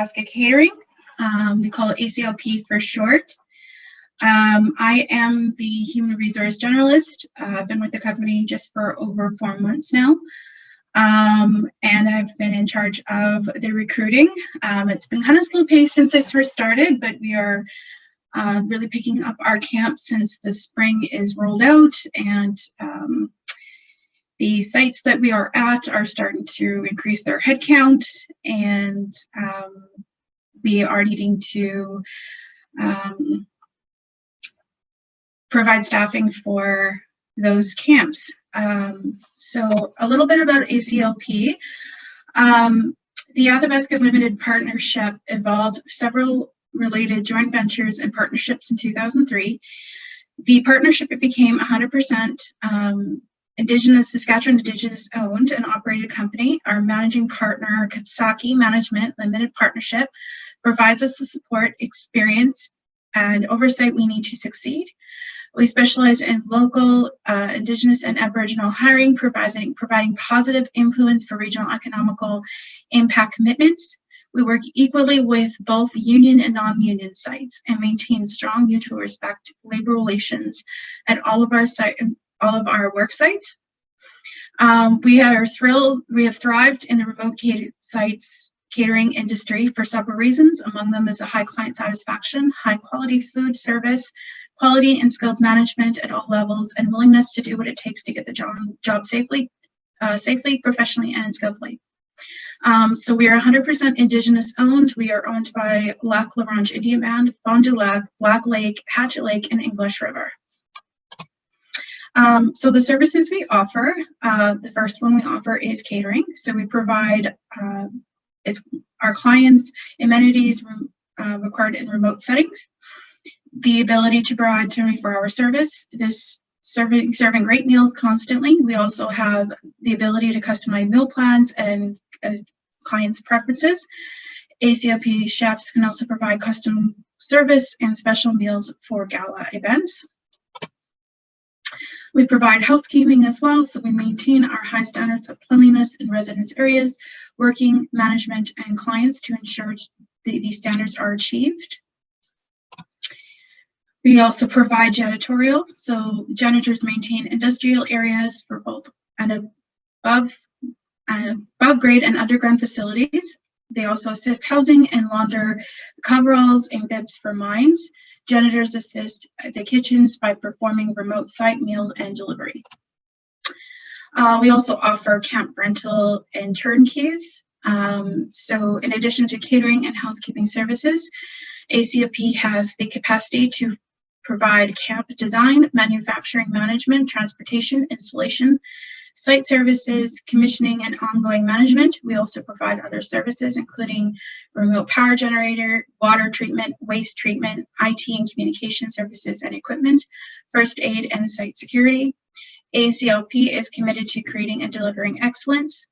Athabasca Catering. We call it ACLP for short. I am the Human Resource Generalist. I've been with the company just for over 4 months now. And I've been in charge of the recruiting. It's been kind of slow paced since I first started, but we are really picking up our camp since the spring is rolled out, and the sites that we are at are starting to increase their headcount, and we are needing to provide staffing for those camps. So a little bit about ACLP. The Athabasca Limited Partnership evolved several related joint ventures and partnerships in 2003. The partnership became 100% Saskatchewan Indigenous owned and operated company. Our managing partner, Kitsaki Management Limited Partnership, provides us the support, experience, and oversight we need to succeed. We specialize in local Indigenous and Aboriginal hiring, providing positive influence for regional economical impact commitments. We work equally with both union and non-union sites and maintain strong mutual respect labor relations at all of our work sites. We have thrived in the remote sites catering industry for several reasons. Among them is a high client satisfaction, high quality food service, quality and skilled management at all levels, and willingness to do what it takes to get the job safely, professionally, and skillfully. So we are 100% Indigenous owned. We are owned by Lac La Ronge Indian Band, Fond du Lac, Black Lake, Hatchet Lake, and English River. So the services we offer, the first one we offer is catering. So we provide our clients amenities required in remote settings, the ability to provide 24-hour service, serving great meals constantly. We also have the ability to customize meal plans and clients' preferences. ACLP chefs can also provide custom service and special meals for gala events. We provide housekeeping as well, so we maintain our high standards of cleanliness in residence areas, working, management, and clients to ensure these standards are achieved. We also provide janitorial, so janitors maintain industrial areas for both and above grade and underground facilities. They also assist housing and launder coveralls and bibs for mines. Janitors assist the kitchens by performing remote site meal and delivery. We also offer camp rental and turnkeys. So in addition to catering and housekeeping services, ACLP has the capacity to provide camp design, manufacturing management, transportation, installation, site services, commissioning, and ongoing management. We also provide other services, including remote power generator, water treatment, waste treatment, IT and communication services and equipment, first aid, and site security. ACLP is committed to creating and delivering excellence.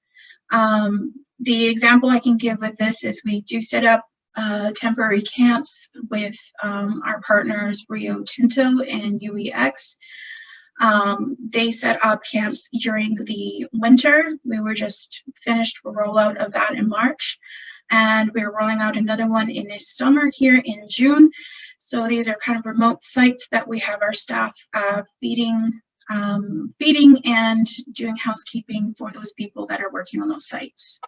The example I can give with this is we do set up temporary camps with our partners Rio Tinto and UEX. They set up camps during the winter. We were just finished the rollout of that in March, and we're rolling out another one in this summer here in June. So these are kind of remote sites that we have our staff feeding and doing housekeeping for those people that are working on those sites.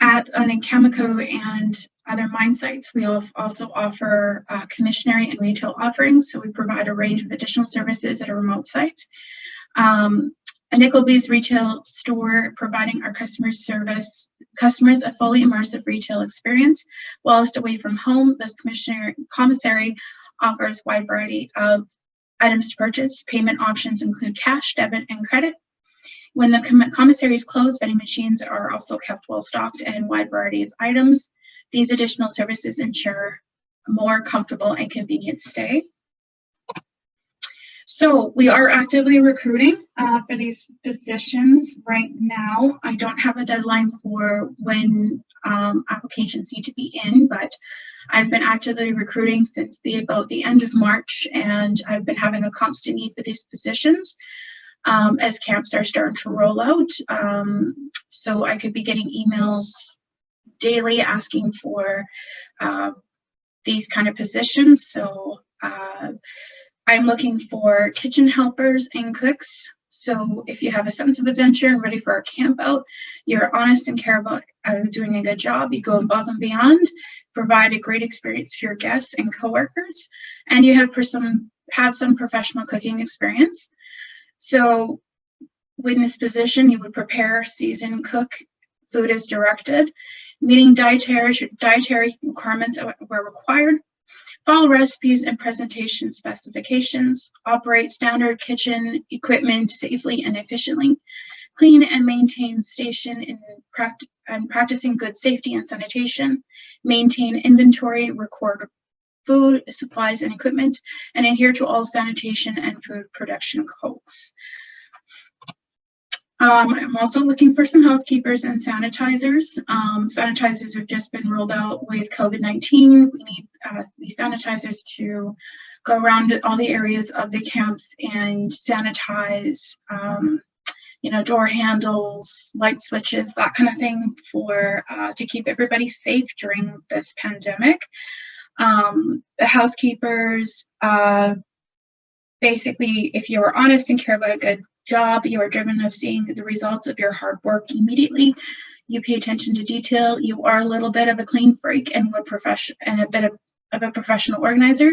At Cameco and other mine sites, we also offer commissionary and retail offerings. So we provide a range of additional services at a remote site. A nickel-based retail store providing our customers a fully immersive retail experience whilst away from home. This commissary offers a wide variety of items to purchase. Payment options include cash, debit, and credit. When the commissary is closed, vending machines are also kept well stocked and a wide variety of items. These additional services ensure a more comfortable and convenient stay. So we are actively recruiting for these positions right now. I don't have a deadline for when applications need to be in, but I've been actively recruiting since about the end of March, and I've been having a constant need for these positions. As camps are starting to roll out. So I could be getting emails daily asking for these kind of positions. So I'm looking for kitchen helpers and cooks. So if you have a sense of adventure and ready for a camp out, you're honest and care about doing a good job, you go above and beyond, provide a great experience to your guests and coworkers, and you have some professional cooking experience. So in this position, you would prepare, season, cook food as directed, meeting dietary requirements where required, follow recipes and presentation specifications, operate standard kitchen equipment safely and efficiently, clean and maintain station and practicing good safety and sanitation, maintain inventory, record food, supplies, and equipment, and adhere to all sanitation and food production codes. I'm also looking for some housekeepers and sanitizers. Sanitizers have just been rolled out with COVID-19. We need these sanitizers to go around all the areas of the camps and sanitize, door handles, light switches, that kind of thing, for to keep everybody safe during this pandemic. The housekeepers, basically, if you're honest and care about a good job, you are driven of seeing the results of your hard work immediately, you pay attention to detail, you are a little bit of a clean freak and a bit of a professional organizer.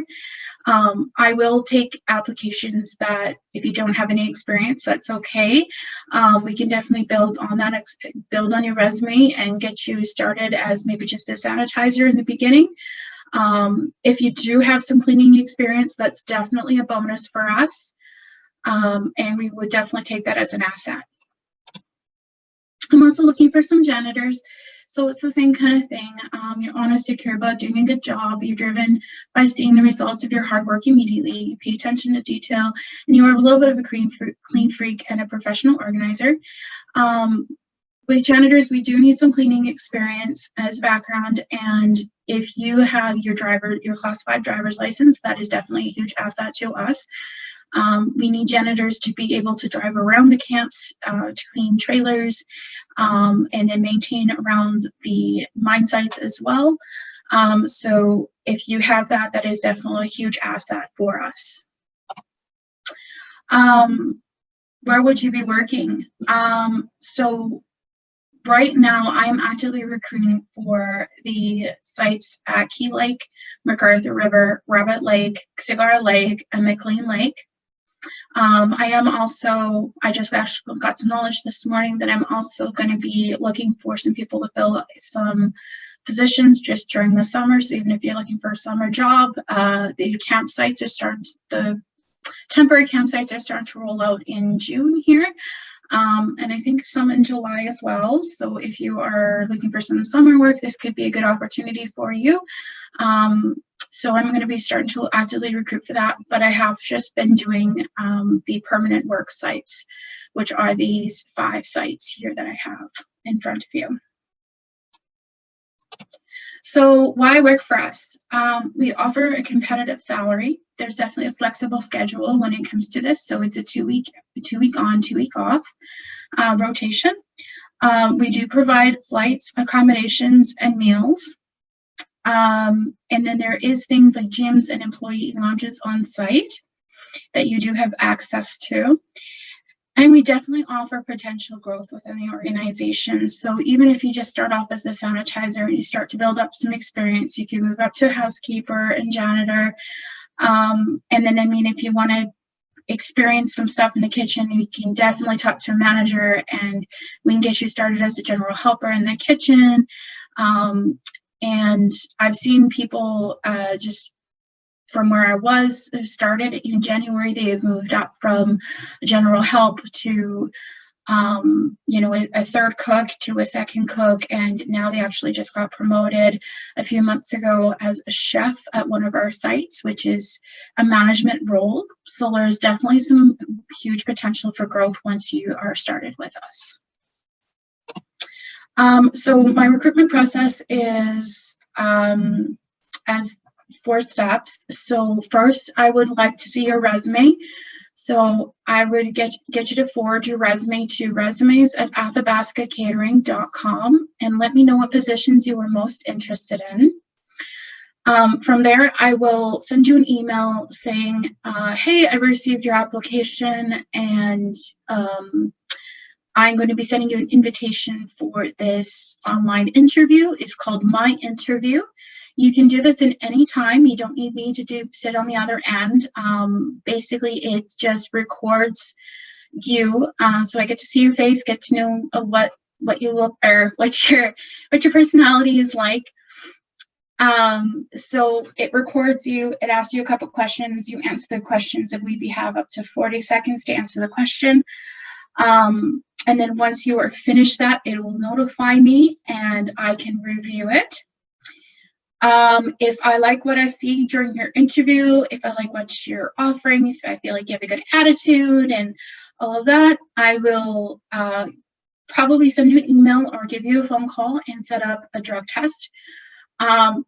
I will take applications that if you don't have any experience, that's okay. We can definitely build on that, build on your resume and get you started as maybe just a sanitizer in the beginning. If you do have some cleaning experience, that's definitely a bonus for us. And we would definitely take that as an asset. I'm also looking for some janitors. So it's the same kind of thing. You're honest, you care about doing a good job. You're driven by seeing the results of your hard work immediately. You pay attention to detail, and you are a little bit of a clean freak and a professional organizer. With janitors, we do need some cleaning experience as background, and if you have your Class 5 driver's license, that is definitely a huge asset to us. We need janitors to be able to drive around the camps, to clean trailers, and then maintain around the mine sites as well. So if you have that, that is definitely a huge asset for us. Where would you be working? So right now, I'm actively recruiting for the sites at Key Lake, MacArthur River, Rabbit Lake, Cigar Lake, and McLean Lake. I just actually got some knowledge this morning that I'm also going to be looking for some people to fill some positions just during the summer. So even if you're looking for a summer job, the temporary campsites are starting to roll out in June here. And I think some in July as well. So if you are looking for some summer work, this could be a good opportunity for you. So I'm going to be starting to actively recruit for that, but I have just been doing the permanent work sites, which are these 5 sites here that I have in front of you. So why work for us? We offer a competitive salary. There's definitely a flexible schedule when it comes to this. So it's a 2-week on, 2-week off rotation. We do provide flights, accommodations, and meals. And then there is things like gyms and employee lounges on site that you do have access to. And we definitely offer potential growth within the organization. So even if you just start off as a sanitizer and you start to build up some experience, you can move up to housekeeper and janitor. And then, if you want to experience some stuff in the kitchen, you can definitely talk to a manager and we can get you started as a general helper in the kitchen. And I've seen people just from where I was started in January, they have moved up from general help to, a third cook to a second cook. And now they actually just got promoted a few months ago as a chef at one of our sites, which is a management role. So there's definitely some huge potential for growth once you are started with us. So my recruitment process is as 4 steps. So first, I would like to see your resume. So I would get you to forward your resume to resumes@athabascacatering.com and let me know what positions you were most interested in. From there, I will send you an email saying, hey, I received your application, and I'm going to be sending you an invitation for this online interview. It's called My Interview. You can do this in any time. You don't need me to sit on the other end. Basically, it just records you, so I get to see your face, get to know what you look, or what your personality is like. So it records you, it asks you a couple questions, you answer the questions. I believe you have up to 40 seconds to answer the question. And then once you are finished that, it will notify me and I can review it. If I like what I see during your interview, if I like what you're offering, if I feel like you have a good attitude and all of that, I will probably send you an email or give you a phone call and set up a drug test.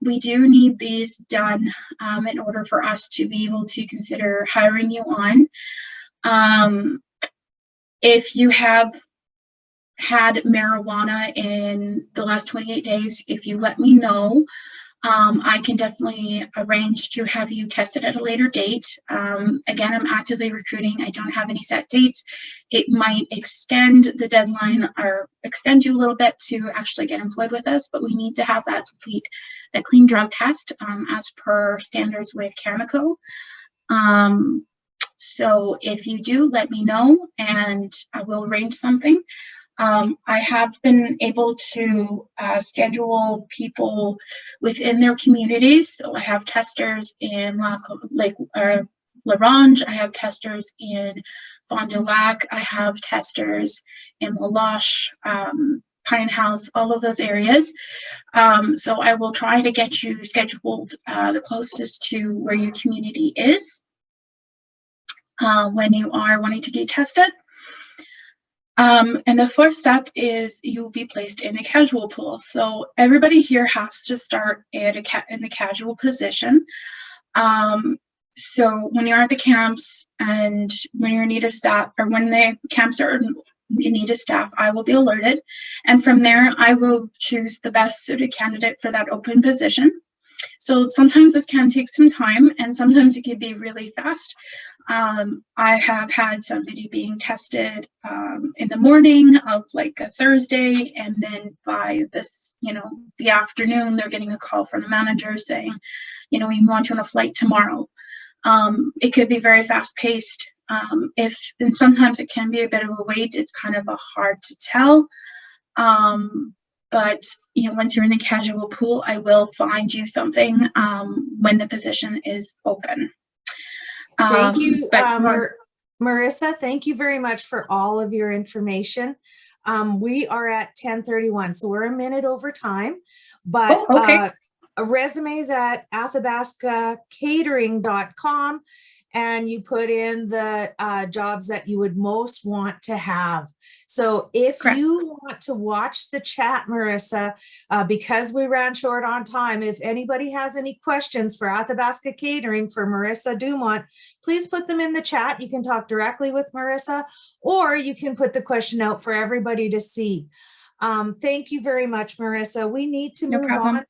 We do need these done in order for us to be able to consider hiring you on. If you have had marijuana in the last 28 days, if you let me know, I can definitely arrange to have you tested at a later date. Again, I'm actively recruiting. I don't have any set dates. It might extend the deadline or extend you a little bit to actually get employed with us, but we need to have that clean drug test as per standards with Cameco. So if you do, let me know and I will arrange something. I have been able to schedule people within their communities. So I have testers in La Ronge, I have testers in Fond du Lac, I have testers in Meloche, Pine House, all of those areas. So I will try to get you scheduled the closest to where your community is when you are wanting to get tested. And the first step is you will be placed in a casual pool. So everybody here has to start in the casual position. So when you're at the camps and when you're in need of staff, or when the camps are in need of staff, I will be alerted. And from there, I will choose the best suited candidate for that open position. So sometimes this can take some time and sometimes it can be really fast. I have had somebody being tested in the morning of like a Thursday, and then by this, the afternoon, they're getting a call from the manager saying, we want you on a flight tomorrow. It could be very fast paced. And sometimes it can be a bit of a wait. It's kind of hard to tell. But once you're in the casual pool, I will find you something when the position is open. Thank you, Marissa. Thank you very much for all of your information. We are at 10:31, so we're a minute over time. But okay. Resumes at athabascacatering.com, and you put in the jobs that you would most want to have. So if Correct. you want to watch the chat, Marissa, because we ran short on time, if anybody has any questions for Athabasca Catering for Marissa Dumont, please put them in the chat. You can talk directly with Marissa, or you can put the question out for everybody to see. Thank you very much, Marissa. We need to move on